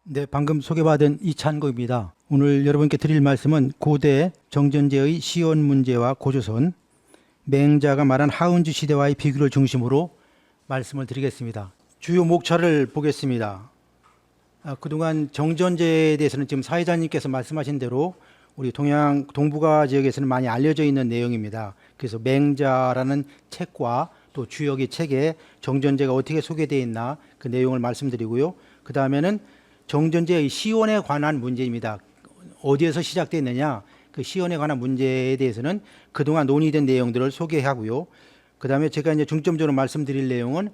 네, 방금 소개받은 이찬구입니다. 오늘 여러분께 드릴 말씀은 고대 정전제의 시온 문제와 고조선, 맹자가 말한 하은주 시대와의 비교를 중심으로 말씀을 드리겠습니다. 주요 목차를 보겠습니다. 그동안 정전제에 대해서는 지금 사회자님께서 말씀하신 대로 우리 동북아 지역에서는 많이 알려져 있는 내용입니다. 그래서 맹자라는 책과 또 주역의 책에 정전제가 어떻게 소개되어 있나 그 내용을 말씀드리고요. 그 다음에는 정전제의 시온에 관한 문제입니다. 어디에서 시작됐느냐, 그 시온에 관한 문제에 대해서는 그동안 논의된 내용들을 소개하고요. 그 다음에 제가 이제 중점적으로 말씀드릴 내용은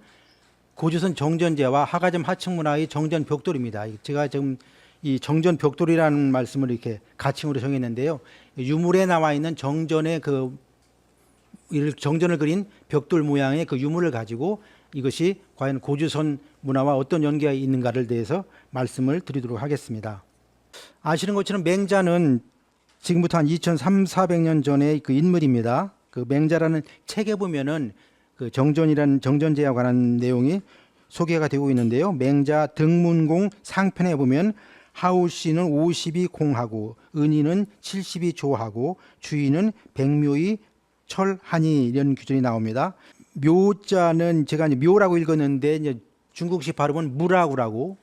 고조선 정전제와 하가점 하층문화의 정전 벽돌입니다. 제가 지금 이 정전 벽돌이라는 말씀을 이렇게 가칭으로 정했는데요. 유물에 나와 있는 정전의 정전을 그린 벽돌 모양의 그 유물을 가지고 이것이 과연 고조선 문화와 어떤 연계가 있는가를 대해서 말씀을 드리도록 하겠습니다. 아시는 것처럼 맹자는 지금부터 한 2300~400년 전의 그 인물입니다. 그 맹자라는 책에 보면은 그 정전제와 관한 내용이 소개가 되고 있는데요. 맹자 등문공 상편에 보면 하우씨는 50이 공하고 은희는 70이 조하고 주인은 백묘이 철하니 이런 규정이 나옵니다. 묘자는 제가 이제 묘라고 읽었는데 이제 중국식 발음은 무라구라고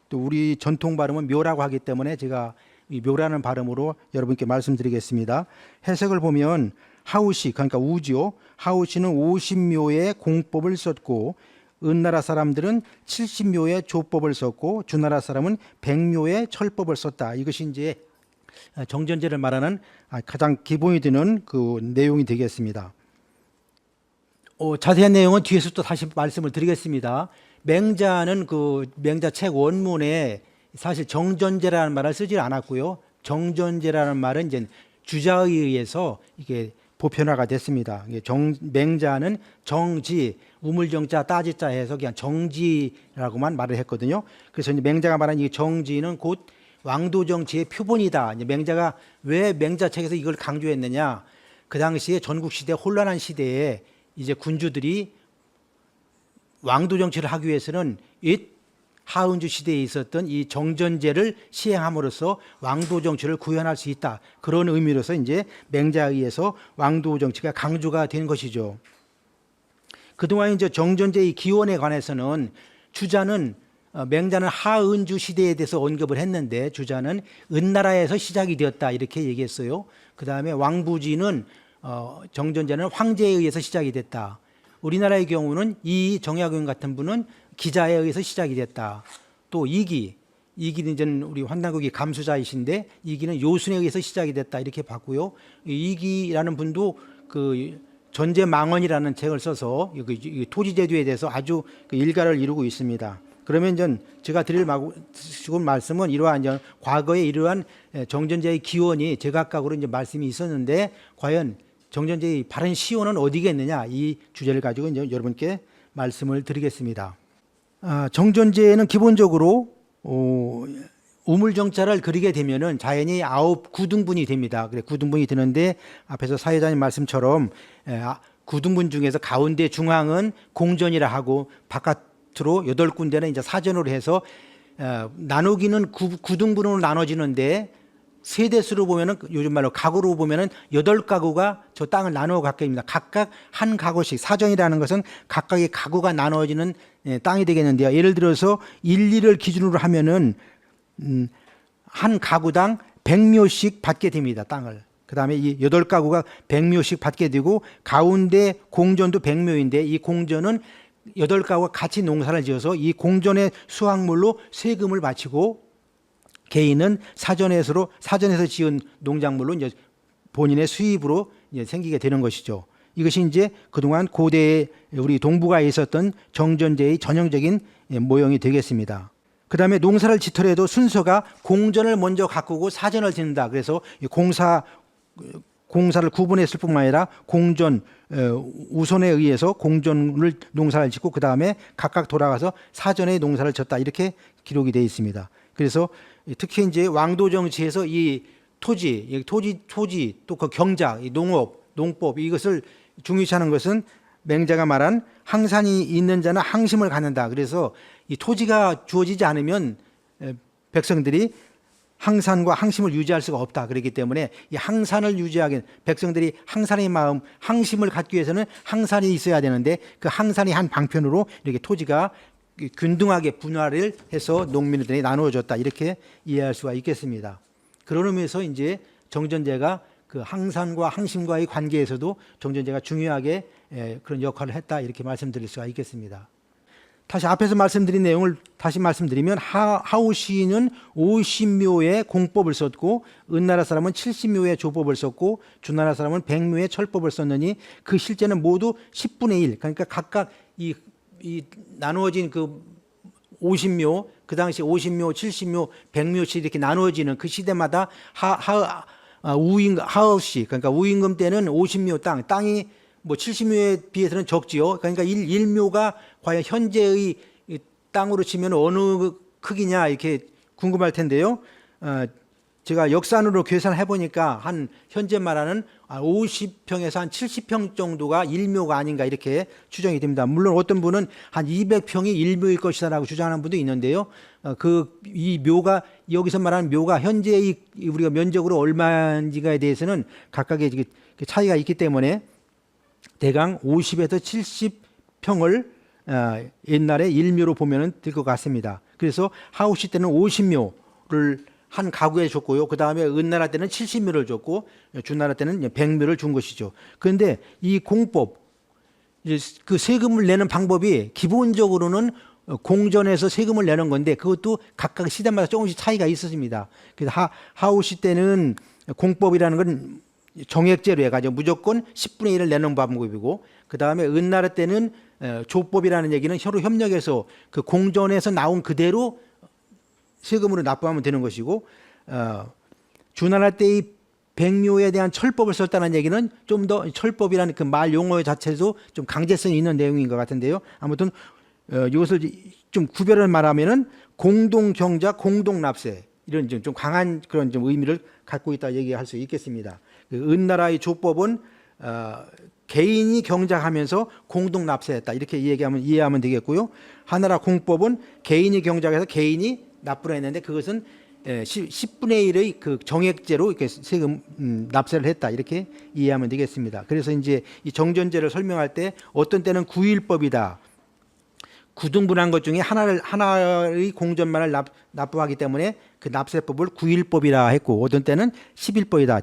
또 우리 전통 발음은 묘라고 하기 때문에 제가 이 묘라는 발음으로 여러분께 말씀드리겠습니다. 해석을 보면 하우씨 그러니까 우지요. 하우씨는 50묘의 공법을 썼고 은나라 사람들은 70묘의 조법을 썼고 주나라 사람은 100묘의 철법을 썼다. 이것이 이제 정전제를 말하는 가장 기본이 되는 그 내용이 되겠습니다. 자세한 내용은 뒤에서 또 다시 말씀을 드리겠습니다. 맹자는 그 맹자 책 원문에 사실 정전제라는 말을 쓰지 않았고요. 정전제라는 말은 이제 주자에 의해서 이게 보편화가 됐습니다. 맹자는 정지, 우물정자, 따지자 해서 그냥 정지라고만 말을 했거든요. 그래서 이제 맹자가 말한 이 정지는 곧 왕도정치의 표본이다. 이제 맹자가 왜 맹자 책에서 이걸 강조했느냐? 그 당시에 전국시대 혼란한 시대에 이제 군주들이 왕도 정치를 하기 위해서는 이 하은주 시대에 있었던 이 정전제를 시행함으로써 왕도 정치를 구현할 수 있다. 그런 의미로서 이제 맹자에 의해서 왕도 정치가 강조가 된 것이죠. 그동안 이제 정전제의 기원에 관해서는 주자는 맹자는 하은주 시대에 대해서 언급을 했는데 주자는 은나라에서 시작이 되었다 이렇게 얘기했어요. 그 다음에 왕부지는 정전제는 황제에 의해서 시작이 됐다. 우리나라의 경우는 이 정약용 같은 분은 기자에 의해서 시작이 됐다. 또 이기는 이제 우리 환단국이 감수자이신데 이기는 요순에 의해서 시작이 됐다 이렇게 봤고요. 이기라는 분도 그 전제망언이라는 책을 써서 토지제도에 대해서 아주 일가를 이루고 있습니다. 그러면 이제 제가 드릴 말씀은 이러한 이제 과거에 이러한 정전제의 기원이 제각각으로 이제 말씀이 있었는데 과연 정전제의 바른 시원은 어디겠느냐 이 주제를 가지고 이제 여러분께 말씀을 드리겠습니다. 정전제는 기본적으로 우물정자를 그리게 되면은 자연히 9구등분이 됩니다. 그래 9등분이 되는데 앞에서 사회자님 말씀처럼 9등분 중에서 가운데 중앙은 공전이라 하고 바깥으로 8군데는 이제 사전으로 해서 나누기는 9등분으로 나눠지는데 세대수로 보면은 요즘 말로 가구로 보면은 8가구가 저 땅을 나누어 갖게 됩니다. 각각 한 가구씩 사정이라는 것은 각각의 가구가 나누어지는 땅이 되겠는데요. 예를 들어서 1, 2를 기준으로 하면은 한 가구당 100묘씩 받게 됩니다. 땅을. 그다음에 이 8가구가 100묘씩 받게 되고 가운데 공전도 100묘인데 이 공전은 8가구가 같이 농사를 지어서 이 공전의 수확물로 세금을 바치고 개인은 사전에서 지은 농작물로 이제 본인의 수입으로 이제 생기게 되는 것이죠. 이것이 이제 그동안 고대 우리 동북아에 있었던 정전제의 전형적인 모형이 되겠습니다. 그 다음에 농사를 짓더라도 순서가 공전을 먼저 가꾸고 사전을 짓는다. 그래서 공사를 구분했을 뿐만 아니라 공전 우선에 의해서 공전을 농사를 짓고 그 다음에 각각 돌아가서 사전에 농사를 졌다 이렇게 기록이 되어 있습니다. 그래서 특히 이제 왕도 정치에서 이 토지 또 그 경작, 농업, 농법 이것을 중요시하는 것은 맹자가 말한 항산이 있는 자는 항심을 갖는다. 그래서 이 토지가 주어지지 않으면 백성들이 항산과 항심을 유지할 수가 없다. 그렇기 때문에 이 항산을 유지하기, 백성들이 항산의 마음, 항심을 갖기 위해서는 항산이 있어야 되는데 그 항산이 한 방편으로 이렇게 토지가 균등하게 분할을 해서 농민들이 나누어졌다. 이렇게 이해할 수가 있겠습니다. 그런 의미에서 이제 정전제가 그 항산과 항심과의 관계에서도 정전제가 중요하게 그런 역할을 했다. 이렇게 말씀드릴 수가 있겠습니다. 다시 앞에서 말씀드린 내용을 다시 말씀드리면 하우시는 50묘의 공법을 썼고 은나라 사람은 70묘의 조법을 썼고 주나라 사람은 100묘의 철법을 썼느니 그 실제는 모두 10분의 1. 그러니까 각각 이 나누어진 그 50묘, 그 당시 50묘, 70묘, 100묘씩 이렇게 나누어지는 그 시대마다 하우시, 그러니까 우임금 때는 50묘 땅이 뭐 70묘에 비해서는 적지요. 그러니까 1묘가 과연 현재의 땅으로 치면 어느 크기냐 이렇게 궁금할 텐데요. 제가 역산으로 계산해 보니까 한 현재 말하는 50평에서 한 70평 정도가 1묘가 아닌가 이렇게 추정이 됩니다. 물론 어떤 분은 한 200평이 1묘일 것이다라고 주장하는 분도 있는데요. 이 묘가 여기서 말하는 묘가 현재의 우리가 면적으로 얼마인지가에 대해서는 각각의 차이가 있기 때문에 대강 50에서 70평을 옛날에 1묘로 보면 될 것 같습니다. 그래서 하우시 때는 50묘를 한 가구에 줬고요. 그 다음에 은나라 때는 70묘를 줬고 주나라 때는 100묘를 준 것이죠. 그런데 이 공법, 그 세금을 내는 방법이 기본적으로는 공전에서 세금을 내는 건데 그것도 각각 시대마다 조금씩 차이가 있었습니다. 그래서 하우시 때는 공법이라는 건 정액제로 해가지고 무조건 10분의 1을 내는 방법이고 그 다음에 은나라 때는 조법이라는 얘기는 서로 협력해서 그 공전에서 나온 그대로 세금으로 납부하면 되는 것이고 주나라 때의 백묘에 대한 철법을 썼다는 얘기는 좀 더 철법이라는 그 말 용어 자체도 좀 강제성이 있는 내용인 것 같은데요. 아무튼 이것을 좀 구별을 말하면은 공동경자, 공동납세 이런 좀 강한 그런 좀 의미를 갖고 있다 얘기할 수 있겠습니다. 은나라의 조법은 개인이 경작하면서 공동납세했다 이렇게 이해하면 되겠고요. 하나라 공법은 개인이 경작해서 개인이 납부를 했는데 그것은 10분의 1의 그 정액제로 이렇게 세금 납세를 했다 이렇게 이해하면 되겠습니다. 그래서 이제 이 정전제를 설명할 때 어떤 때는 구일법이다. 구등분한 것 중에 하나의 공전만을 납부하기 때문에 그 납세법을 구일법이라 했고 어떤 때는 11법이다.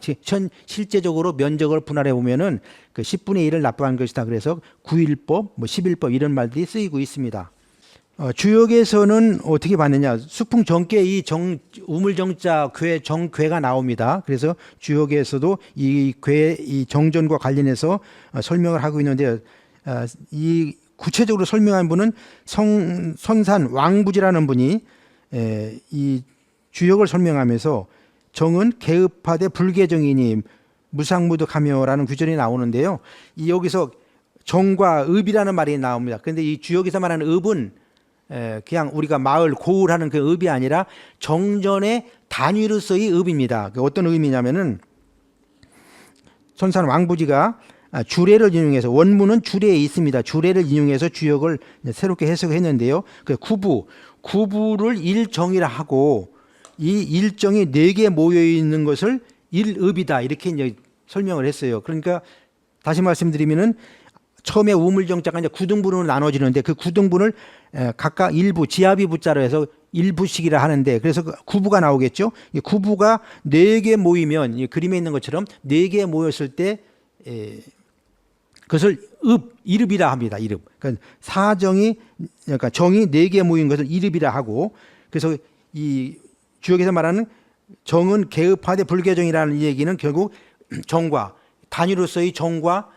실제적으로 면적을 분할해 보면은 그 10분의 1을 납부한 것이다. 그래서 구일법, 뭐 11법 이런 말들이 쓰이고 있습니다. 주역에서는 어떻게 봤느냐? 수풍 정께 이 우물정자 정괴가 나옵니다. 그래서 주역에서도 이 정전과 관련해서 설명을 하고 있는데 이 구체적으로 설명한 분은 선산 왕부지라는 분이 이 주역을 설명하면서 정은 개읍하되 불개정이니 무상무득하며라는 구절이 나오는데요. 여기서 정과 읍이라는 말이 나옵니다. 그런데 이 주역에서 말하는 읍은 그냥 우리가 마을 고을하는 그 읍이 아니라 정전의 단위로서의 읍입니다. 어떤 의미냐면은 선산 왕부지가 주례를 인용해서 원문은 주례에 있습니다. 주례를 인용해서 주역을 새롭게 해석했는데요. 그 구부를 일정이라 하고 이 일정이 4개 모여 있는 것을 일읍이다 이렇게 이제 설명을 했어요. 그러니까 다시 말씀드리면은 처음에 우물정자가 이제 구등분으로 나눠지는데 그 구등분을 각각 일부 지아비 부자로 해서 일부씩이라 하는데 그래서 구부가 나오겠죠. 이 구부가 4개 모이면 이 그림에 있는 것처럼 4개 모였을 때 그것을 일읍이라 합니다. 일읍. 그러니까 그러니까 정이 4개 모인 것을 일읍이라 하고 그래서 이 주역에서 말하는 정은 개읍하되 불개정이라는 얘기는 결국 정과 단위로서의 정과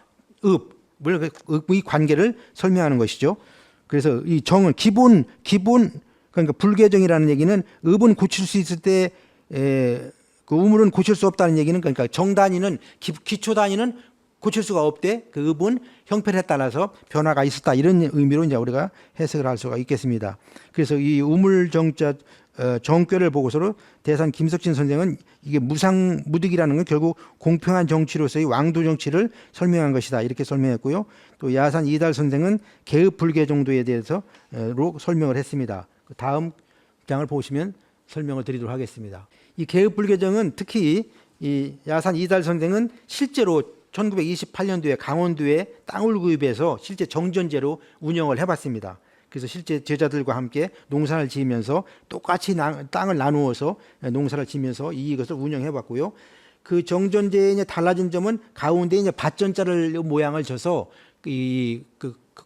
읍의 관계를 설명하는 것이죠. 그래서 이 정은 기본 그러니까 불개정이라는 얘기는 읍은 고칠 수 있을 때 그 우물은 고칠 수 없다는 얘기는 그러니까 정 단위는 기초 단위는 고칠 수가 없대. 그 읍은 형편에 따라서 변화가 있었다. 이런 의미로 이제 우리가 해석을 할 수가 있겠습니다. 그래서 이 우물정자 정괴를 보고서로 대산 김석진 선생은 이게 무상무득이라는 건 결국 공평한 정치로서의 왕도 정치를 설명한 것이다. 이렇게 설명했고요. 또 야산 이달 선생은 개읍 불개 정도에 대해서로 설명을 했습니다. 다음 장을 보시면 설명을 드리도록 하겠습니다. 이 개업불교정은 특히 이 야산 이달선생은 실제로 1928년도에 강원도에 땅을 구입해서 실제 정전제로 운영을 해봤습니다. 그래서 실제 제자들과 함께 농사를 지으면서 똑같이 땅을 나누어서 농사를 지으면서 이것을 운영해봤고요. 그 정전제의 이제 달라진 점은 가운데 이제 밭전자를 모양을 줘서 그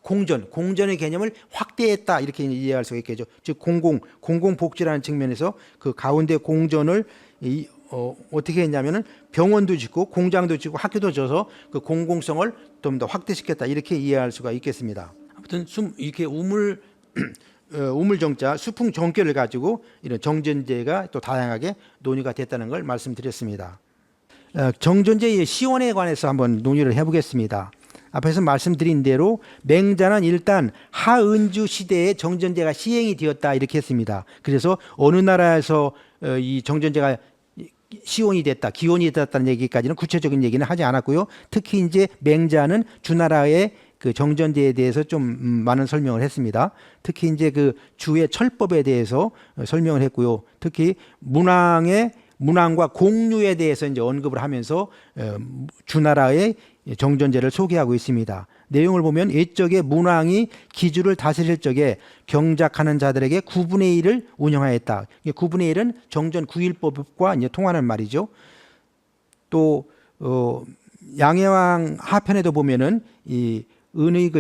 공전의 개념을 확대했다 이렇게 이해할 수가 있겠죠. 즉 공공복지라는 측면에서 그 가운데 공전을 어떻게 했냐면은 병원도 짓고 공장도 짓고 학교도 져서 그 공공성을 좀 더 확대시켰다 이렇게 이해할 수가 있겠습니다. 아무튼 이렇게 우물정자 수풍정교를 가지고 이런 정전제가 또 다양하게 논의가 됐다는 걸 말씀드렸습니다. 정전제의 시원에 관해서 한번 논의를 해보겠습니다. 앞에서 말씀드린 대로 맹자는 일단 하은주 시대에 정전제가 시행이 되었다 이렇게 했습니다. 그래서 어느 나라에서 이 정전제가 시온이 됐다, 기원이 됐다는 얘기까지는 구체적인 얘기는 하지 않았고요. 특히 이제 맹자는 주나라의 그 정전제에 대해서 좀 많은 설명을 했습니다. 특히 이제 그 주의 철법에 대해서 설명을 했고요. 특히 문왕과 공류에 대해서 이제 언급을 하면서 주나라의 정전제를 소개하고 있습니다. 내용을 보면 옛적에 문왕이 기주를 다스릴 적에 경작하는 자들에게 9분의 1을 운영하였다. 9분의 1은 정전 9일법과 이제 통하는 말이죠. 또 양해왕 하편에도 보면은 이 은의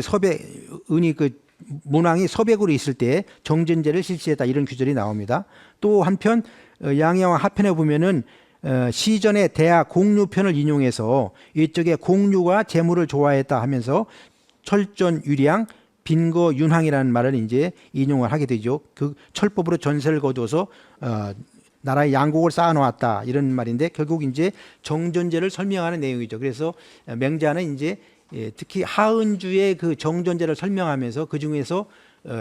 문왕이 서백으로 있을 때 정전제를 실시했다 이런 규절이 나옵니다. 또 한편 양해왕 하편에 보면은 시전의 대하 공류편을 인용해서 이쪽에 공류가 재물을 좋아했다 하면서 철전 유량 빈거 윤항이라는 말을 이제 인용을 하게 되죠. 그 철법으로 전세를 거둬서 나라의 양곡을 쌓아놓았다 이런 말인데 결국 이제 정전제를 설명하는 내용이죠. 그래서 맹자는 이제 특히 하은주의 그 정전제를 설명하면서 그 중에서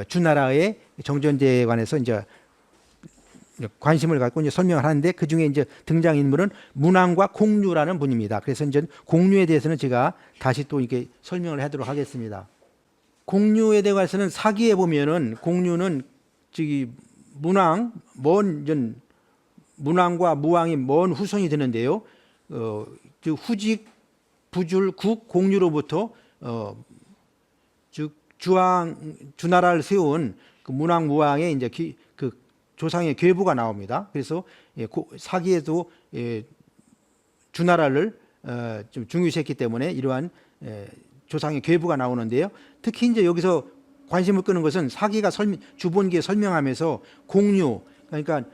주나라의 정전제에 관해서 이제 관심을 갖고 이제 설명을 하는데 그 중에 이제 등장 인물은 문왕과 공류라는 분입니다. 그래서 이제 공류에 대해서는 제가 다시 또 이렇게 설명을 하도록 하겠습니다. 공류에 대해서는 사기에 보면은 공류는 문왕과 무왕이 먼 후손이 되는데요. 즉 후직, 부줄, 국, 공류로부터 즉 주나라를 세운 그 문왕, 무왕의 이제 조상의 괴부가 나옵니다. 그래서 사기에도 주나라를 좀 중요시했기 때문에 이러한 조상의 괴부가 나오는데요. 특히 이제 여기서 관심을 끄는 것은 사기가 주본기에 설명하면서 공류, 그러니까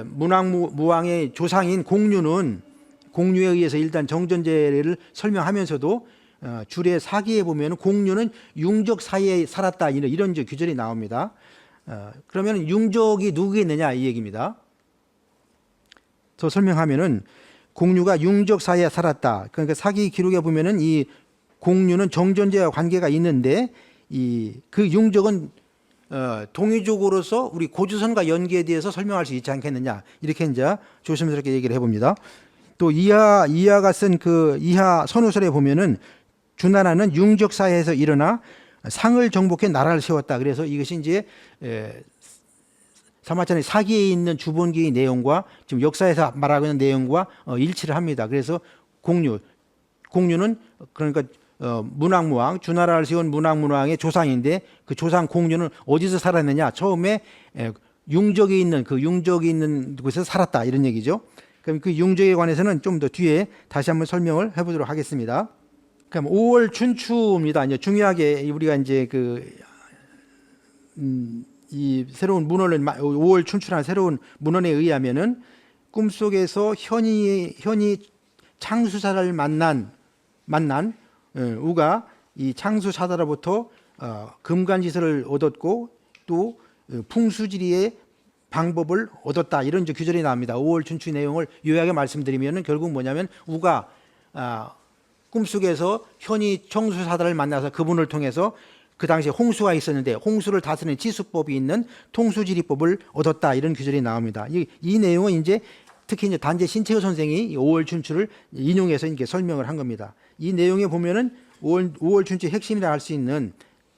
무왕의 조상인 공류에 의해서 일단 정전제를 설명하면서도 줄의 사기에 보면 공류는 융적 사이에 살았다 이런 이제 규절이 나옵니다. 그러면 융적이 누구겠느냐 이 얘기입니다. 더 설명하면은 공류가 융적 사이에 살았다. 그러니까 사기 기록에 보면은 이 공류는 정전제와 관계가 있는데 그 융적은 동의적으로서 우리 고주선과 연계에 대해서 설명할 수 있지 않겠느냐 이렇게 이제 조심스럽게 얘기를 해봅니다. 또 이하가 쓴 그 이하 선우설에 보면은 주나라는 융적 사회에서 일어나 상을 정복해 나라를 세웠다. 그래서 이것이 이제 사마천의 사기에 있는 주본기의 내용과 지금 역사에서 말하고 있는 내용과 일치를 합니다. 그래서 공류는 그러니까 문왕무왕, 주나라를 세운 문왕무왕의 조상인데 그 조상 공류는 어디서 살았느냐? 처음에 융적이 있는 곳에서 살았다 이런 얘기죠. 그럼 그 융적에 관해서는 좀 더 뒤에 다시 한번 설명을 해보도록 하겠습니다. 그럼 5월 춘추입니다. 이제 중요하게 우리가 이제 이 새로운 문헌을 5월 춘추라는 새로운 문헌에 의하면은 꿈속에서 현이 창수사를 만난 우가 이 창수사다로부터 금관지설을 얻었고 또 풍수지리의 방법을 얻었다 이런 규절이 나옵니다. 5월 춘추 내용을 요약에 말씀드리면은 결국 뭐냐면 우가 꿈속에서 현이 청수사다를 만나서 그분을 통해서 그 당시에 홍수가 있었는데 홍수를 다스리는 지수법이 있는 통수지리법을 얻었다 이런 규절이 나옵니다. 이 내용은 이제 특히 이제 단재 신채호 선생이 5월 춘추를 인용해서 이렇게 설명을 한 겁니다. 이 내용에 보면은 5월 춘추의 핵심이라 할 수 있는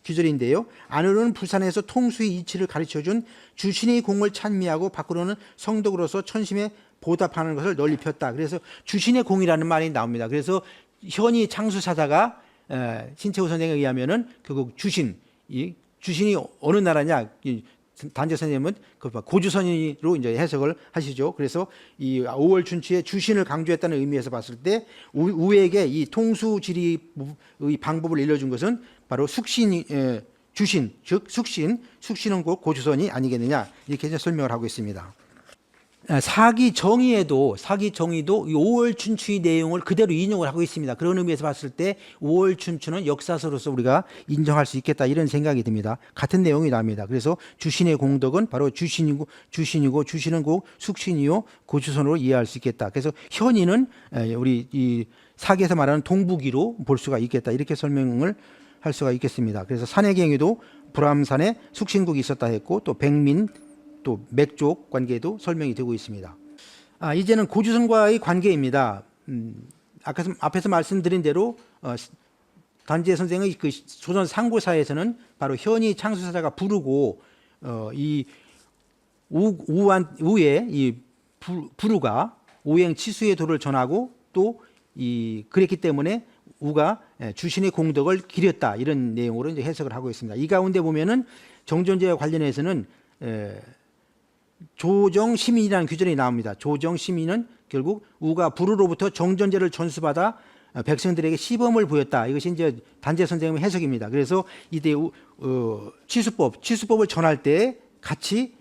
규절인데요. 안으로는 부산에서 통수의 이치를 가르쳐준 주신의 공을 찬미하고 밖으로는 성덕으로서 천심에 보답하는 것을 널리 폈다. 그래서 주신의 공이라는 말이 나옵니다. 그래서 현이 창수사다가 신채호 선생에 의하면은 결국 주신이 어느 나라냐? 단재 선생님은 고주선으로 이제 해석을 하시죠. 그래서 이 5월 춘추에 주신을 강조했다는 의미에서 봤을 때 우에게 이 통수지리의 방법을 일러준 것은 바로 주신, 즉 숙신은 곧 고주선이 아니겠느냐 이렇게 이제 설명을 하고 있습니다. 사기정의도 이 5월 춘추의 내용을 그대로 인용을 하고 있습니다. 그런 의미에서 봤을 때 5월 춘추는 역사서로서 우리가 인정할 수 있겠다 이런 생각이 듭니다. 같은 내용이 나옵니다. 그래서 주신의 공덕은 바로 주신은 곧 숙신이요 고주선으로 이해할 수 있겠다. 그래서 현이는 우리 이 사기에서 말하는 동북이로 볼 수가 있겠다 이렇게 설명을 할 수가 있겠습니다. 그래서 산해경에도 불암산에 숙신국이 있었다 했고 또 백민 또 맥족 관계도 설명이 되고 있습니다. 이제는 고주선과의 관계입니다. 앞에서 말씀드린 대로 단재 선생의 그 조선 상고사에서는 바로 현이 창수사자가 부르고 이 우에 이 부루가 오행 치수의 도를 전하고 또 그랬기 때문에 우가 주신의 공덕을 기렸다 이런 내용으로 이제 해석을 하고 있습니다. 이 가운데 보면은 정전제와 관련해서는 조정시민이라는 규정이 나옵니다. 조정시민은 결국 우가 부루로부터 정전제를 전수받아 백성들에게 시범을 보였다. 이것이 이제 단재 선생님의 해석입니다. 그래서 이때 치수법을 전할 때 같이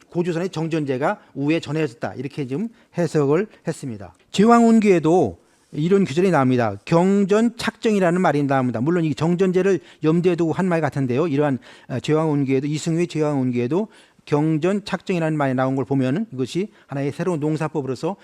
고조선의 정전제가 우에 전해졌다. 이렇게 좀 해석을 했습니다. 제왕운기에도 이런 규정이 나옵니다. 경전착정이라는 말이 나옵니다. 물론 이 정전제를 염두에 두고 한 말 같은데요. 이러한 제왕운기에도 이승우의 제왕운기에도 경전착정이라는 말이 나온 걸 보면 이것이 하나의 새로운 농사법으로서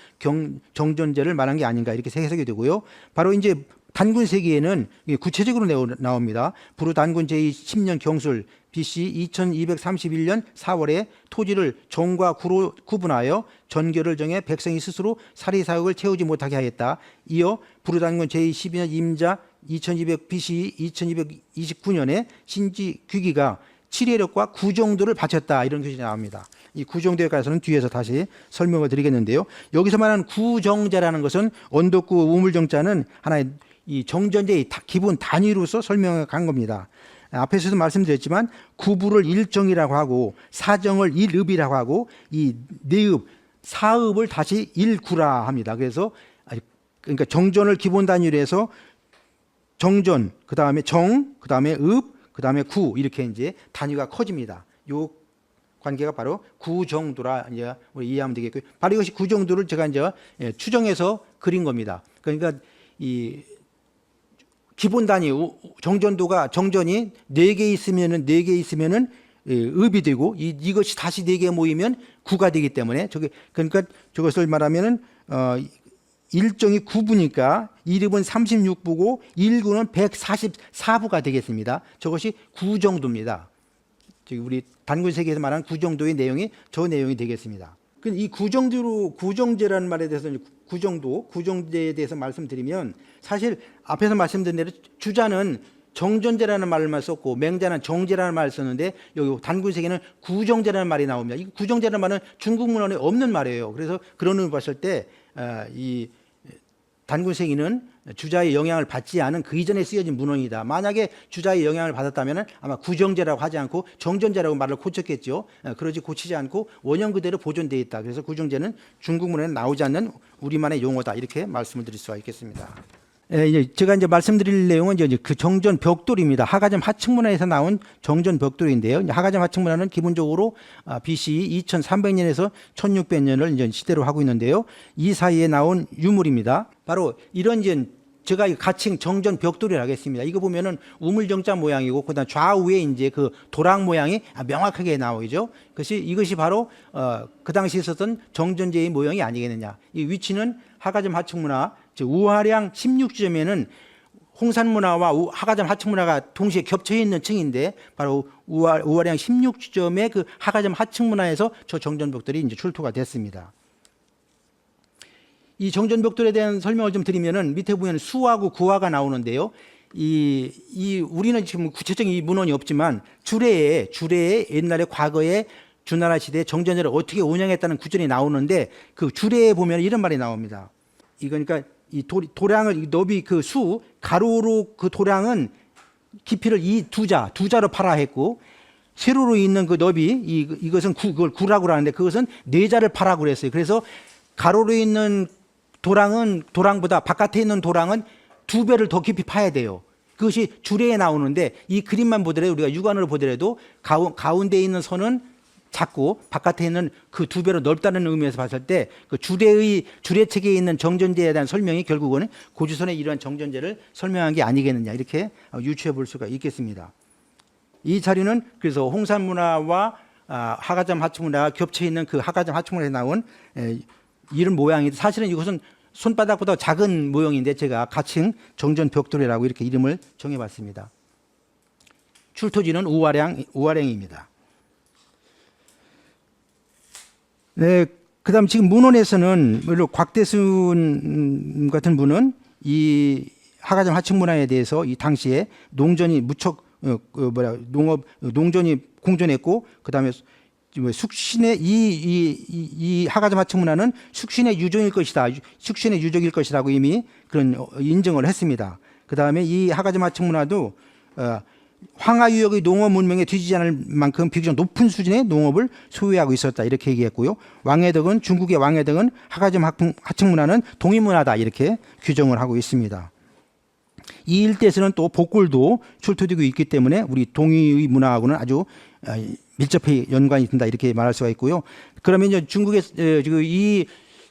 정전제를 말한 게 아닌가 이렇게 해석이 되고요. 바로 이제 단군세기에는 구체적으로 나옵니다. 부루 단군 제10년 경술 BC 2231년 4월에 토지를 정과 구로 구분하여 전교를 정해 백성이 스스로 사리사욕을 채우지 못하게 하였다. 이어 부루 단군 제12년 임자 2200 BC 2229년에 신지 귀기가 7회력과 구정도를 바쳤다 이런 규정이 나옵니다. 이 구정도에 관해서는 뒤에서 다시 설명을 드리겠는데요. 여기서 말하는 구정제라는 것은 언덕구 우물정자는 하나의 이 정전제의 기본 단위로서 설명을 간 겁니다. 앞에서도 말씀드렸지만 구부를 일정이라고 하고 사정을 일읍이라고 하고 이 내읍, 사읍을 다시 일구라 합니다. 그러니까 정전을 기본 단위로 해서 정전, 그 다음에 정, 그 다음에 읍, 그 다음에 구 이렇게 이제 단위가 커집니다. 요 관계가 바로 구정도라 이제 우리 이해하면 되겠고요. 바로 이것이 구정도를 제가 이제 추정해서 그린 겁니다. 그러니까 이 기본 단위 정전도가 정전이 4개 있으면은 읍이 되고 이것이 다시 4개 모이면 구가 되기 때문에 그러니까 저것을 말하면은 일정이 9부니까 1읍은 36부고 1구는 144부가 되겠습니다. 저것이 구정도입니다. 우리 단군세계에서 말하는 구정도의 내용이 저 내용이 되겠습니다. 이 구정제라는 말에 대해서 구정제에 대해서 말씀드리면 사실 앞에서 말씀드린 대로 주자는 정전제라는 말만 썼고 맹자는 정제라는 말을 썼는데 여기 단군세계는 구정제라는 말이 나옵니다. 이 구정제라는 말은 중국 문헌에 없는 말이에요. 그래서 그런 의미를 봤을 때 이 단군세기는 주자의 영향을 받지 않은 그 이전에 쓰여진 문헌이다. 만약에 주자의 영향을 받았다면 아마 구정제라고 하지 않고 정전제라고 말을 고쳤겠죠. 그러지 고치지 않고 원형 그대로 보존되어 있다. 그래서 구정제는 중국 문헌에 나오지 않는 우리만의 용어다. 이렇게 말씀을 드릴 수가 있겠습니다. 제가 이제 말씀드릴 내용은 이제 그 정전 벽돌입니다. 하가점 하층문화에서 나온 정전 벽돌인데요. 하가점 하층문화는 기본적으로 BC 2300년에서 1600년을 이제 시대로 하고 있는데요. 이 사이에 나온 유물입니다. 바로 이런 이제 제가 가칭 정전 벽돌이라고 하겠습니다. 이거 보면은 우물정자 모양이고 그다음 좌우에 이제 그 도랑 모양이 명확하게 나오죠. 이것이 바로 그 당시 있었던 정전제의 모형이 아니겠느냐. 이 위치는 하가점 하층문화 우하량 16지점에는 홍산문화와 하가점 하층문화가 동시에 겹쳐 있는 층인데 바로 우하량 16지점의 그 하가점 하층문화에서 저 정전벽돌이 이제 출토가 됐습니다. 이 정전벽돌에 대한 설명을 좀 드리면은 밑에 보면 수하고 구하가 나오는데요. 우리는 지금 구체적인 이 문헌이 없지만 주례에 옛날에 과거에 주나라 시대 정전제를 어떻게 운영했다는 구절이 나오는데 그 주례에 보면 이런 말이 나옵니다. 그러니까 이 도량을 이 너비 그 수 가로로 그 도량은 깊이를 이 두자로 파라 했고 세로로 있는 그 너비 이것은 그걸 구라고 하는데 그것은 네 자를 파라고 그랬어요. 그래서 가로로 있는 도랑보다 바깥에 있는 도랑은 2배를 더 깊이 파야 돼요. 그것이 주례에 나오는데 이 그림만 보더라도 우리가 육안으로 보더라도 가운데 있는 선은 작고 바깥에 있는 그 2배로 넓다는 의미에서 봤을 때 그 주례책에 있는 정전제에 대한 설명이 결국은 고주선의 이러한 정전제를 설명한 게 아니겠느냐 이렇게 유추해 볼 수가 있겠습니다. 이 자리는 그래서 홍산문화와 하가점 하층문화가 겹쳐 있는 그 하가점 하층문화에 나온 이런 모양인데 사실은 이것은 손바닥보다 작은 모형인데 제가 가층 정전 벽돌이라고 이렇게 이름을 정해봤습니다. 출토지는 우화량입니다. 네, 그다음 지금 문헌에서는 곽대순 같은 분은 이 하가점 하층문화에 대해서 이 당시에 농전이 무척 농전이 공존했고 그다음에 숙신의 이 하가점 하층문화는 숙신의 유적일 것이라고 이미 그런 인정을 했습니다. 그다음에 이 하가점 하층문화도 황하유역의 농업 문명에 뒤지지 않을 만큼 비교적 높은 수준의 농업을 소유하고 있었다 이렇게 얘기했고요. 중국의 왕해덕은 하가점 하층문화는 동이문화다 이렇게 규정을 하고 있습니다. 이 일대에서는 또 복골도 출토되고 있기 때문에 우리 동의 문화하고는 아주 밀접히 연관이 된다 이렇게 말할 수가 있고요. 그러면 이제 중국의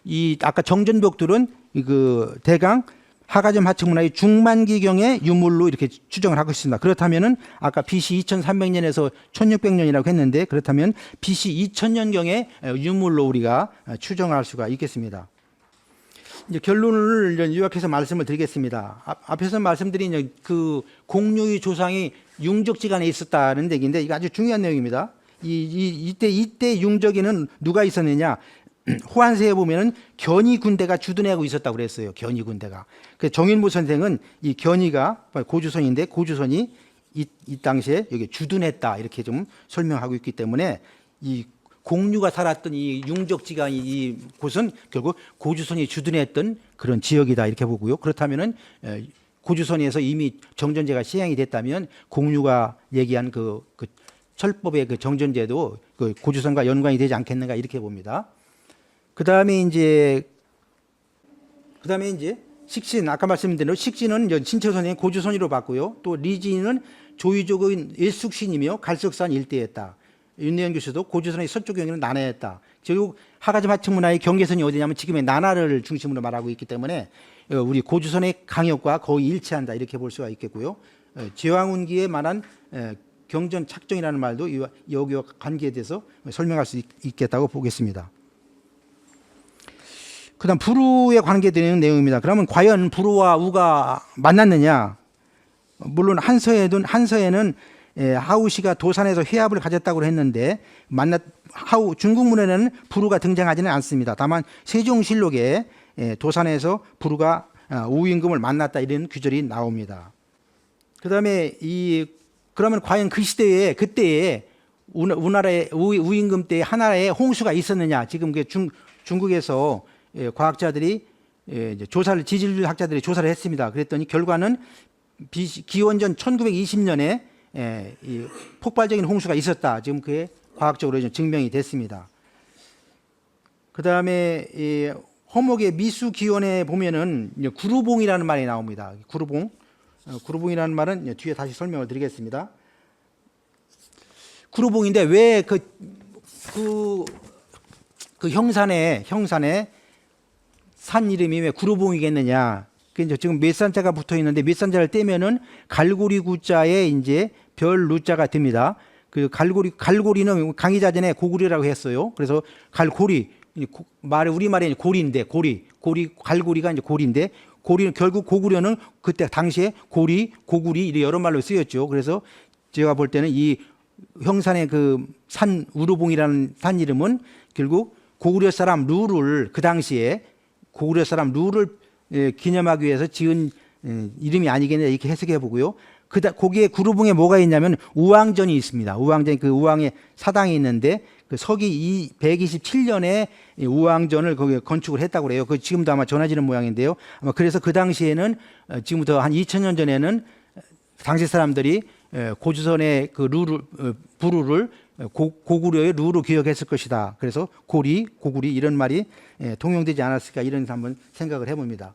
이 아까 정전벽돌은 그 대강 하가점 하층문화의 중만기경의 유물로 이렇게 추정을 하고 있습니다. 그렇다면은 아까 BC 2300년에서 1600년이라고 했는데 그렇다면 BC 2000년경의 유물로 우리가 추정할 수가 있겠습니다. 이제 결론을 요약해서 말씀을 드리겠습니다. 앞에서 말씀드린 그 공유의 조상이 융적지간에 있었다는 얘기인데 이게 아주 중요한 내용입니다. 이때 융적에는 누가 있었느냐? 호안세에 보면은 견이 군대가 주둔하고 있었다고 그랬어요. 견이 군대가. 그 정인무 선생은 이 견이가 고주선인데 고주선이 이 당시에 여기 주둔했다 이렇게 좀 설명하고 있기 때문에 이 공유가 살았던 이 융적지간이 이 곳은 결국 고주선이 주둔했던 그런 지역이다 이렇게 보고요. 그렇다면은 고주선에서 이미 정전제가 시행이 됐다면 공유가 얘기한 그 철법의 그 정전제도 그 고주선과 연관이 되지 않겠는가 이렇게 봅니다. 그다음에 이제 식신 아까 말씀드린 대로 식신은 신채호 선생님 고주선이로 봤고요. 또 리지는 조이족의 일숙신이며 갈석산 일대였다. 윤내현 교수도 고주선의 서쪽 경계는 난해했다. 결국 하가점 하층문화의 경계선이 어디냐면 지금의 난하를 중심으로 말하고 있기 때문에 우리 고주선의 강역과 거의 일치한다 이렇게 볼 수가 있겠고요. 제왕운기에 말한 경전 착정이라는 말도 여기와 관계에 대해서 설명할 수 있겠다고 보겠습니다. 그다음 부루에 관계되는 내용입니다. 그러면 과연 부루와 우가 만났느냐? 물론 한서에는 하우시가 도산에서 회합을 가졌다고 했는데 중국 문헌에는 부루가 등장하지는 않습니다. 다만 세종실록에 도산에서 부루가 우임금을 만났다 이런 규절이 나옵니다. 그다음에 그러면 과연 그 시대에 그때에 우나라의 우임금 때 하나의 홍수가 있었느냐? 지금 중국에서 과학자들이 지질 학자들이 조사를 했습니다. 그랬더니 결과는 기원전 1920년에 이 폭발적인 홍수가 있었다. 지금 그게 과학적으로 증명이 됐습니다. 그 다음에 허목의 미수기원에 보면은 구루봉이라는 말이 나옵니다. 구루봉이라는 말은 뒤에 다시 설명을 드리겠습니다. 구루봉인데 왜 그 형산에 산 이름이 왜 구루봉이겠느냐? 지금 몇산자가 붙어 있는데 몇산자를 떼면은 갈고리 구자에 이제 별 루자가 됩니다. 그 갈고리는 강의자전에 고구려라고 했어요. 그래서 갈고리 우리말에 고리인데 갈고리가 이제 고리인데 고리는 결국 고구려는 그때 당시에 고구리 이런 여러 말로 쓰였죠. 그래서 제가 볼 때는 이 형산의 그 산 우루봉이라는 산 이름은 결국 고구려 사람 루를 그 당시에 고구려 사람 루를 기념하기 위해서 지은 이름이 아니겠냐 이렇게 해석해 보고요. 거기에 구루붕에 뭐가 있냐면 우왕전이 있습니다. 우왕전 그 우왕의 사당이 있는데 그 서기 127년에 우왕전을 거기에 건축을 했다고 그래요. 그 지금도 아마 전해지는 모양인데요. 아마 그래서 그 당시에는 지금부터 한 2000년 전에는 당시 사람들이 고조선의 그 부루를 고구려의 루로 기억했을 것이다. 그래서 고구리 이런 말이 통용되지 않았을까 이런 한번 생각을 해봅니다.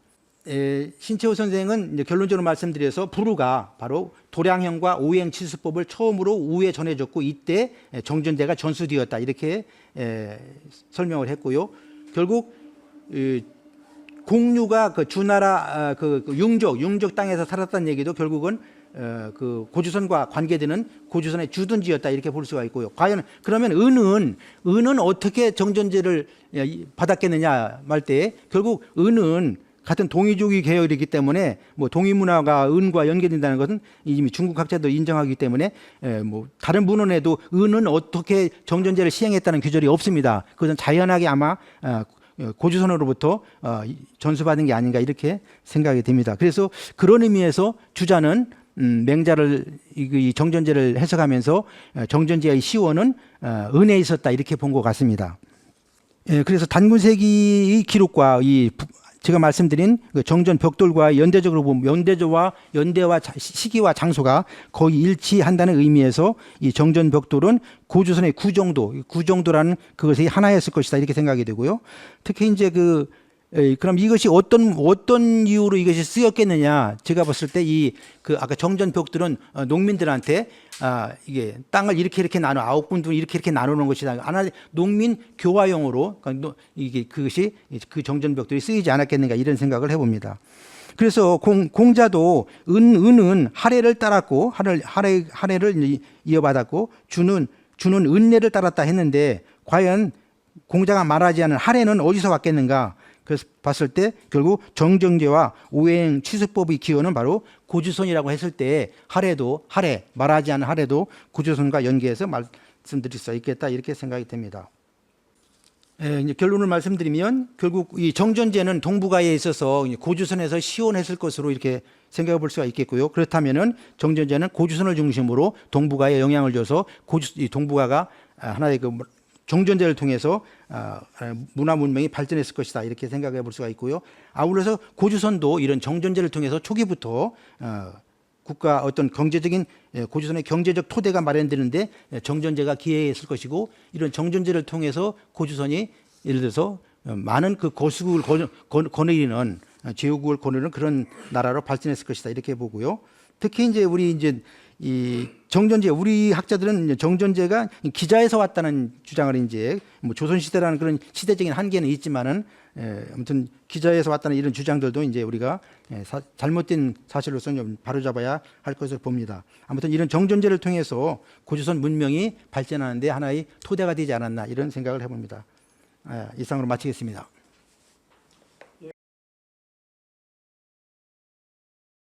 신채호 선생은 이제 결론적으로 말씀드려서 부루가 바로 도량형과 오행치수법을 처음으로 우에 전해졌고 이때 정전제가 전수되었다 이렇게 설명을 했고요. 결국 공류가 그 주나라 그 융적 땅에서 살았다는 얘기도 결국은 그 고조선과 관계되는 고조선의 주둔지였다 이렇게 볼 수가 있고요. 과연 그러면 은은 어떻게 정전제를 받았겠느냐 말 때 결국 은은 같은 동이족이 계열이기 때문에 뭐 동이문화가 은과 연결된다는 것은 이미 중국 학자도 인정하기 때문에 뭐 다른 문헌에도 은은 어떻게 정전제를 시행했다는 규절이 없습니다. 그것은 자연하게 아마 고조선으로부터 전수받은 게 아닌가 이렇게 생각이 됩니다. 그래서 그런 의미에서 주자는 맹자를 이 정전제를 해석하면서 정전제의 시원은 은에 있었다 이렇게 본 것 같습니다. 그래서 단군세기의 기록과 이 제가 말씀드린 그 정전 벽돌과 연대적으로 보면 연대와 시기와 장소가 거의 일치한다는 의미에서 이 정전 벽돌은 고조선의 구정도라는 그것이 하나였을 것이다 이렇게 생각이 되고요. 특히 이제 그럼 이것이 어떤 이유로 이것이 쓰였겠느냐? 제가 봤을 때 그 아까 정전 벽돌은 농민들한테 이게 땅을 이렇게 나눠 9군도 이렇게 나누는 것이다. 농민 교화용으로 그것이 그 정전 벽돌이 쓰이지 않았겠는가 이런 생각을 해봅니다. 그래서 공자도 은은 하례를 따랐고 하례를 이어받았고 주는 은례를 따랐다 했는데 과연 공자가 말하지 않은 하례는 어디서 왔겠는가? 그래서 봤을 때 결국 정전제와 오행 취수법의 기원은 바로 고조선이라고 했을 때 하례 말하지 않은 하례도 고조선과 연계해서 말씀드릴 수 있겠다 이렇게 생각이 됩니다. 이제 결론을 말씀드리면 결국 이 정전제는 동북아에 있어서 고조선에서 시원했을 것으로 이렇게 생각해 볼 수가 있겠고요. 그렇다면은 정전제는 고조선을 중심으로 동북아에 영향을 줘서 동북아가 하나의 그 정전제를 통해서 문화 문명이 발전했을 것이다 이렇게 생각해 볼 수가 있고요. 아울러서 고조선도 이런 정전제를 통해서 초기부터 국가 어떤 경제적인 고조선의 경제적 토대가 마련되는데 정전제가 기여했을 것이고 이런 정전제를 통해서 고조선이 예를 들어서 많은 그 거수국을 거느리는 제후국을 거느리는 그런 나라로 발전했을 것이다 이렇게 보고요. 특히 이제 이 정전제 우리 학자들은 정전제가 기자에서 왔다는 주장을 이제 뭐 조선시대라는 그런 시대적인 한계는 있지만은 아무튼 기자에서 왔다는 이런 주장들도 이제 우리가 잘못된 사실로서 좀 바로잡아야 할 것으로 봅니다. 아무튼 이런 정전제를 통해서 고조선 문명이 발전하는데 하나의 토대가 되지 않았나 이런 생각을 해봅니다. 이상으로 마치겠습니다.